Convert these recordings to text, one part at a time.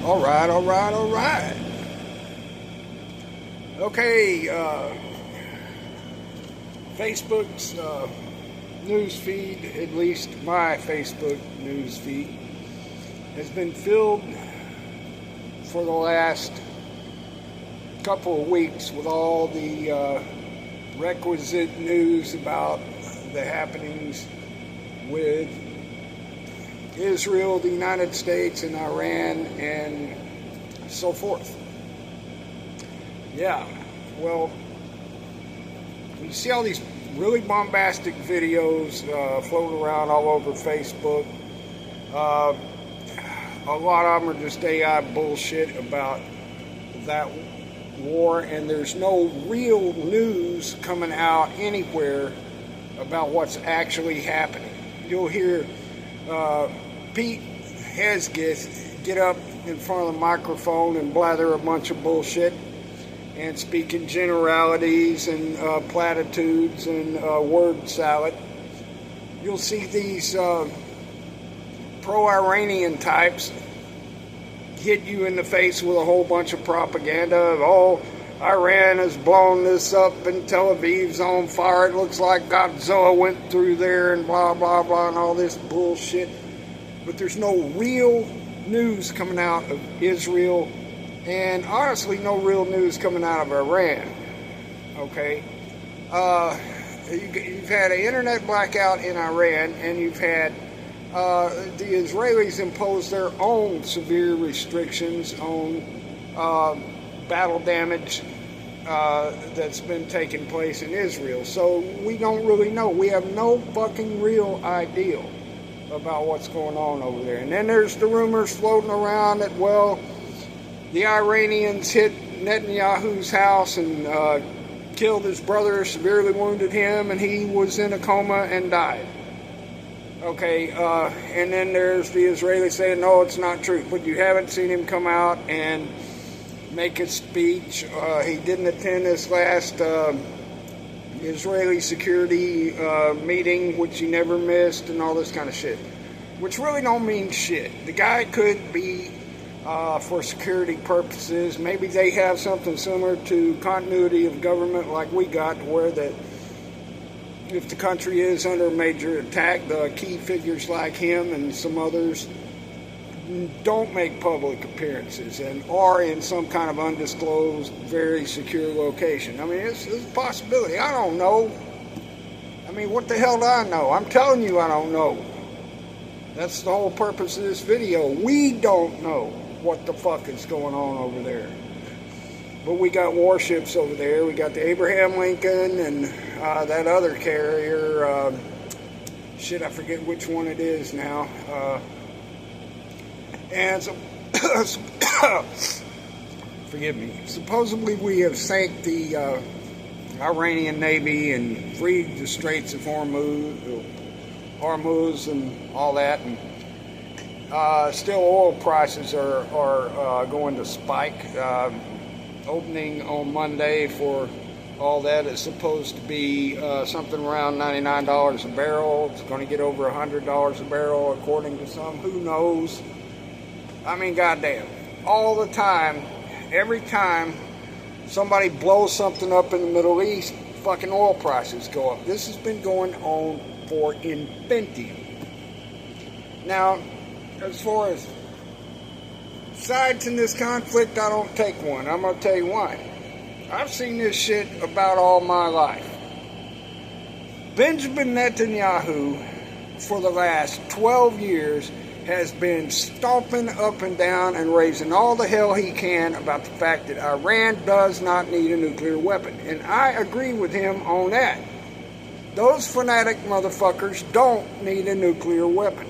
All right, all right, all right. Okay, Facebook's news feed, at least my Facebook news feed, has been filled for the last couple of weeks with all the requisite news about the happenings with Israel, the United States, and Iran, and so forth. Yeah, well, you see all these really bombastic videos floating around all over Facebook. A lot of them are just AI bullshit about that war, and there's no real news coming out anywhere about what's actually happening. You'll hear Pete Hegseth get up in front of the microphone and blather a bunch of bullshit and speak in generalities and platitudes and word salad. You'll see these pro-Iranian types hit you in the face with a whole bunch of propaganda of, oh, Iran has blown this up and Tel Aviv's on fire. It looks like Godzilla went through there and blah, blah, blah, and all this bullshit. But there's no real news coming out of Israel, and honestly, no real news coming out of Iran. Okay? You've had an internet blackout in Iran, and you've had the Israelis impose their own severe restrictions on battle damage that's been taking place in Israel. So we don't really know. We have no fucking real idea about what's going on over there. And then there's the rumors floating around that, well, the Iranians hit Netanyahu's house and killed his brother, severely wounded him, and he was in a coma and died. Okay, and then there's the Israelis saying, no, it's not true. But you haven't seen him come out and make a speech. He didn't attend this last Israeli security meeting, which he never missed, and all this kind of shit. Which really don't mean shit. The guy could be for security purposes. Maybe they have something similar to continuity of government like we got, where that if the country is under major attack, the key figures like him and some others don't make public appearances and are in some kind of undisclosed, very secure location. I mean, it's a possibility. I don't know. I mean, what the hell do I know? I'm telling you I don't know. That's the whole purpose of this video. We don't know what the fuck is going on over there. But we got warships over there. We got the Abraham Lincoln and that other carrier. Shit, I forget which one it is now. And so, forgive me. Supposedly we have sank the Iranian Navy and freed the Straits of Hormuz and all that. And still, oil prices are going to spike. Opening on Monday for all that is supposed to be something around $99 a barrel. It's going to get over $100 a barrel according to some. Who knows? I mean, goddamn. All the time, every time somebody blows something up in the Middle East, fucking oil prices go up. This has been going on for infinity. Now, as far as sides in this conflict, I don't take one. I'm going to tell you why. I've seen this shit about all my life. Benjamin Netanyahu, for the last 12 years, has been stomping up and down and raising all the hell he can about the fact that Iran does not need a nuclear weapon. And I agree with him on that. Those fanatic motherfuckers don't need a nuclear weapon.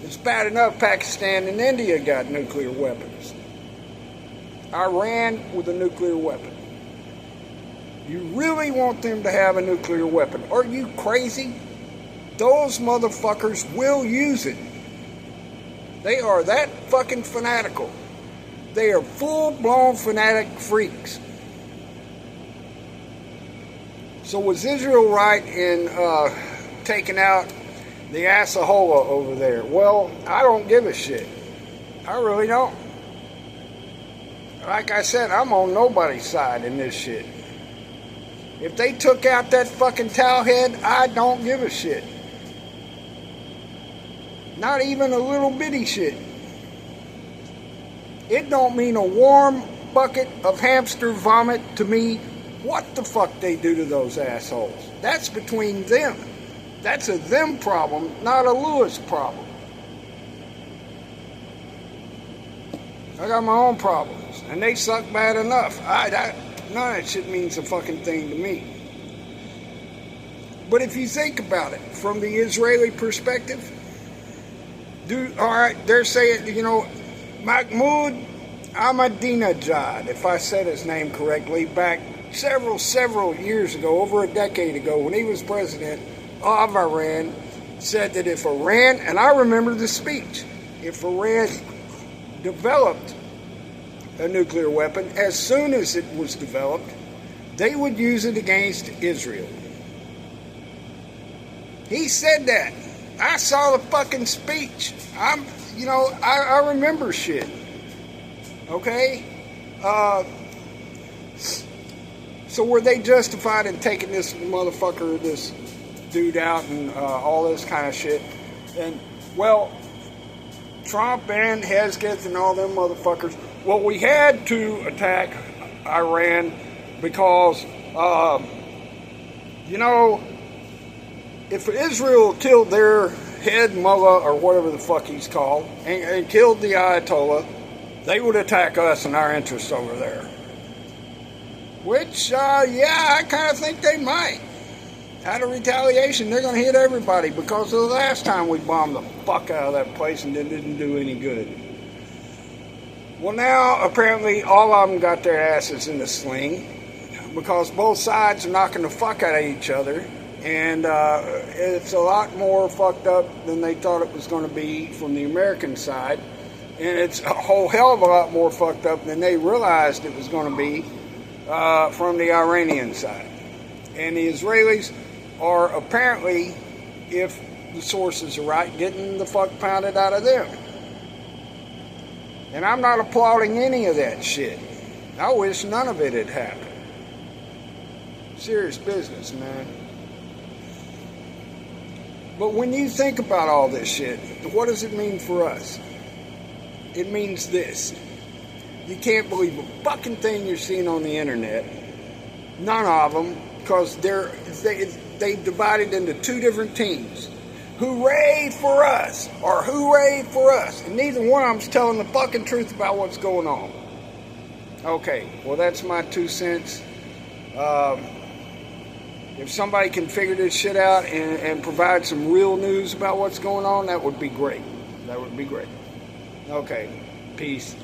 It's bad enough Pakistan and India got nuclear weapons. Iran with a nuclear weapon. You really want them to have a nuclear weapon? Are you crazy? Those motherfuckers will use it. They are that fucking fanatical. They are full-blown fanatic freaks. So was Israel right in taking out the Assahola over there? Well, I don't give a shit. I really don't. Like I said, I'm on nobody's side in this shit. If they took out that fucking towel head, I don't give a shit. Not even a little bitty shit. It don't mean a warm bucket of hamster vomit to me what the fuck they do to those assholes. That's between them. That's a them problem, not a Lewis problem. I got my own problems, and they suck bad enough. None of that shit means a fucking thing to me. But if you think about it from the Israeli perspective, alright, they're saying, Mahmoud Ahmadinejad, if I said his name correctly, back several years ago, over a decade ago, when he was president of Iran, said that if Iran, and I remember the speech, if Iran developed a nuclear weapon, as soon as it was developed, they would use it against Israel. He said that. I saw the fucking speech. I remember shit. Okay? So were they justified in taking this motherfucker, this dude out and all this kind of shit? And, well, Trump and Hesketh and all them motherfuckers, well, we had to attack Iran because, if Israel killed their head mullah, or whatever the fuck he's called, and killed the Ayatollah, they would attack us and our interests over there. Which, yeah, I kind of think they might. Out of retaliation, they're going to hit everybody because of the last time we bombed the fuck out of that place and it didn't do any good. Well, now, apparently, all of them got their asses in the sling because both sides are knocking the fuck out of each other. And it's a lot more fucked up than they thought it was going to be from the American side. And it's a whole hell of a lot more fucked up than they realized it was going to be from the Iranian side. And the Israelis are apparently, if the sources are right, getting the fuck pounded out of them. And I'm not applauding any of that shit. I wish none of it had happened. Serious business, man. But when you think about all this shit, what does it mean for us? It means this. You can't believe a fucking thing you're seeing on the internet. None of them, because they divided into two different teams. Hooray for us, or hooray for us. And neither one of them's telling the fucking truth about what's going on. Okay, well that's my 2 cents. If somebody can figure this shit out and provide some real news about what's going on, that would be great. That would be great. Okay, peace.